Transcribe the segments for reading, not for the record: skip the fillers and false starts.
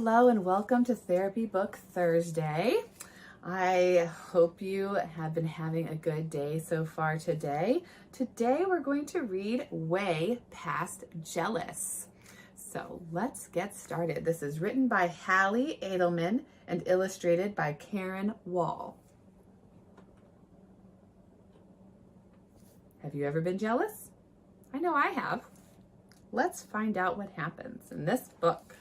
Hello and welcome to Therapy Book Thursday. I hope you have been having a good day so far today. Today we're going to read Way Past Jealous. So let's get started. This is written by Hallee Adelman and illustrated by Karen Wall. Have you ever been jealous? I know I have. Let's find out what happens in this book.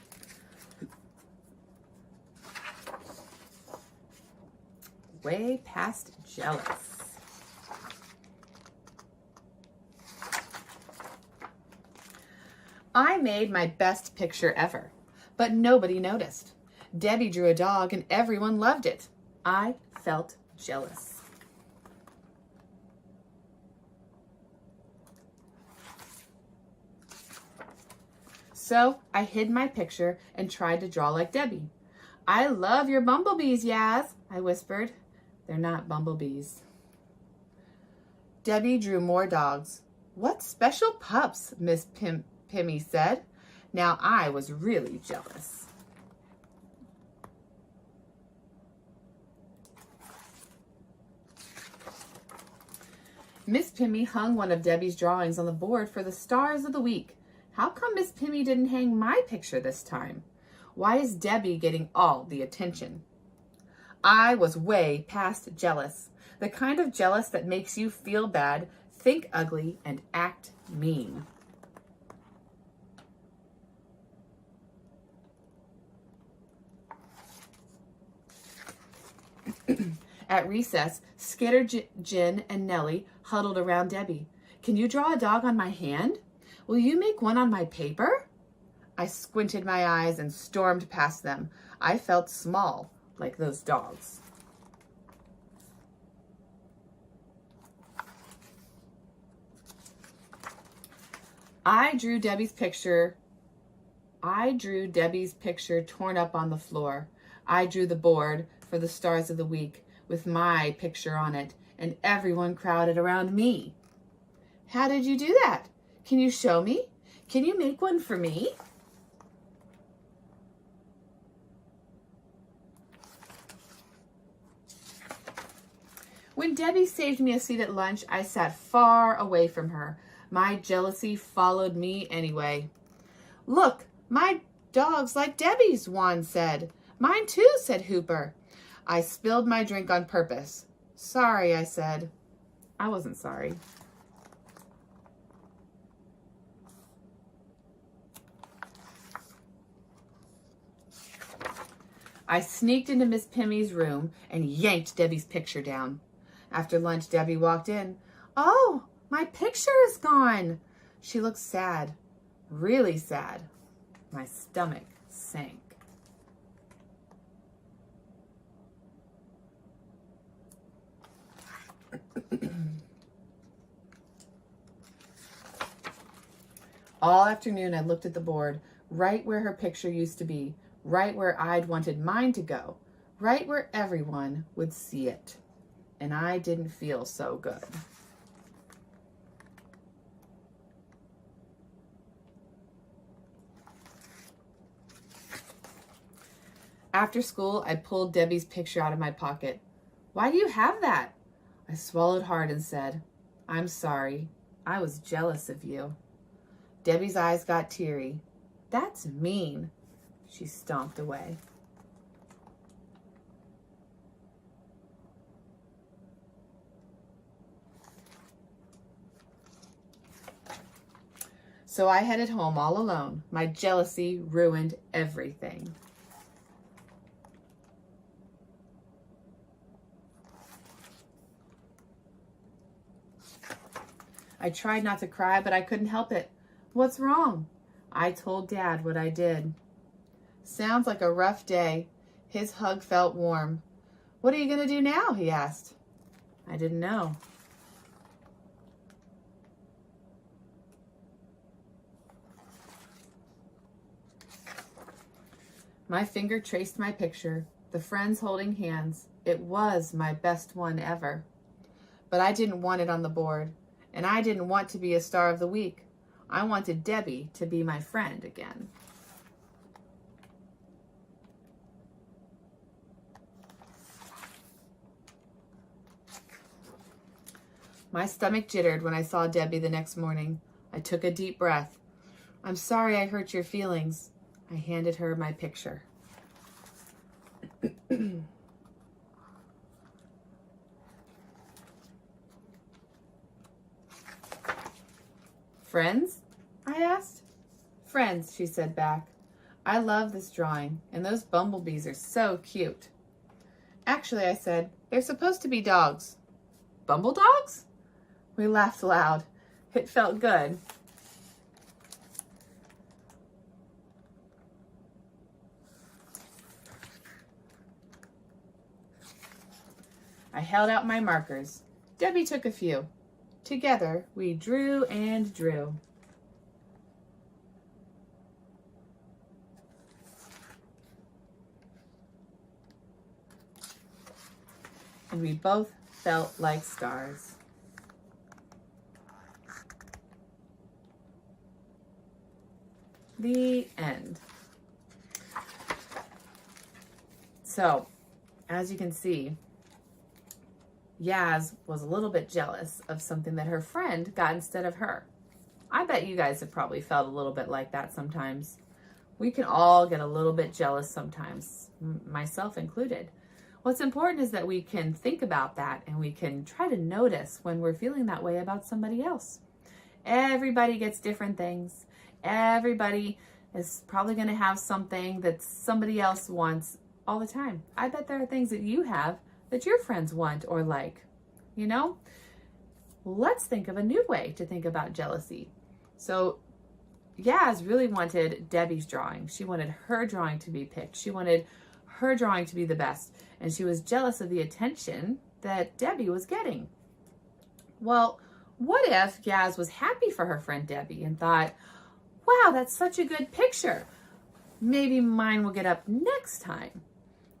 Way Past Jealous. I made my best picture ever, but nobody noticed. Debbie drew a dog and everyone loved it. I felt jealous. So I hid my picture and tried to draw like Debbie. I love your bumblebees, Yaz, I whispered. They're not bumblebees. Debbie drew more dogs. What special pups, Miss Pimmy said. Now I was really jealous. Miss Pimmy hung one of Debbie's drawings on the board for the stars of the week. How come Miss Pimmy didn't hang my picture this time? Why is Debbie getting all the attention? I was way past jealous. The kind of jealous that makes you feel bad, think ugly, and act mean. At recess, Skitter, Jin, and Nellie huddled around Debbie. Can you draw a dog on my hand? Will you make one on my paper? I squinted my eyes and stormed past them. I felt small, like those dogs. I drew Debbie's picture torn up on the floor. I drew the board for the stars of the week with my picture on it, and everyone crowded around me. How did you do that? Can you show me? Can you make one for me? When Debbie saved me a seat at lunch, I sat far away from her. My jealousy followed me anyway. Look, my dog's like Debbie's, Juan said. Mine too, said Hooper. I spilled my drink on purpose. Sorry, I said. I wasn't sorry. I sneaked into Miss Pimmy's room and yanked Debbie's picture down. After lunch, Debbie walked in. Oh, my picture is gone. She looked sad, really sad. My stomach sank. All afternoon, I looked at the board, right where her picture used to be, right where I'd wanted mine to go, right where everyone would see it. And I didn't feel so good. After school, I pulled Debbie's picture out of my pocket. Why do you have that? I swallowed hard and said, I'm sorry. I was jealous of you. Debbie's eyes got teary. That's mean. She stomped away. So I headed home all alone. My jealousy ruined everything. I tried not to cry, but I couldn't help it. What's wrong? I told Dad what I did. Sounds like a rough day. His hug felt warm. What are you going to do now? He asked. I didn't know. My finger traced my picture, the friends holding hands. It was my best one ever. But I didn't want it on the board, and I didn't want to be a star of the week. I wanted Debbie to be my friend again. My stomach jittered when I saw Debby the next morning. I took a deep breath. I'm sorry I hurt your feelings. I handed her my picture. Friends? I asked. Friends, she said back. I love this drawing, and those bumblebees are so cute. Actually, I said, they're supposed to be dogs. Bumble dogs? We laughed loud. It felt good. I held out my markers. Debby took a few. Together, we drew and drew. And we both felt like stars. The end. So, as you can see, Yaz was a little bit jealous of something that her friend got instead of her. I bet you guys have probably felt a little bit like that sometimes. We can all get a little bit jealous sometimes, myself included. What's important is that we can think about that and we can try to notice when we're feeling that way about somebody else. Everybody gets different things. Everybody is probably going to have something that somebody else wants all the time. I bet there are things that you have that your friends want or like. You know, let's think of a new way to think about jealousy. So Yaz really wanted Debby's drawing. She wanted her drawing to be picked. She wanted her drawing to be the best. And she was jealous of the attention that Debby was getting. Well, what if Yaz was happy for her friend Debby and thought, wow, that's such a good picture. Maybe mine will get up next time.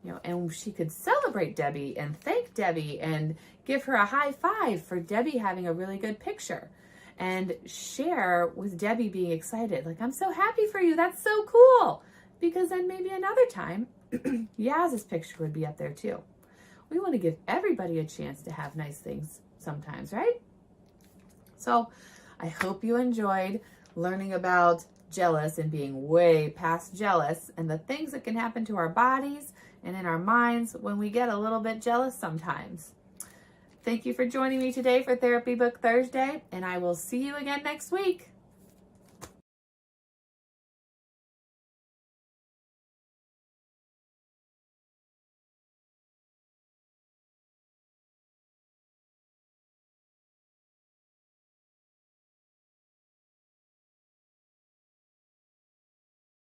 You know, and she could celebrate Debby and thank Debby and give her a high five for Debby having a really good picture and share with Debby being excited. Like, I'm so happy for you. That's so cool. Because then maybe another time, Yaz's picture would be up there too. We want to give everybody a chance to have nice things sometimes, right? So I hope you enjoyed learning about jealous and being way past jealous and the things that can happen to our bodies and in our minds when we get a little bit jealous sometimes. Thank you for joining me today for Therapy Book Thursday, and I will see you again next week.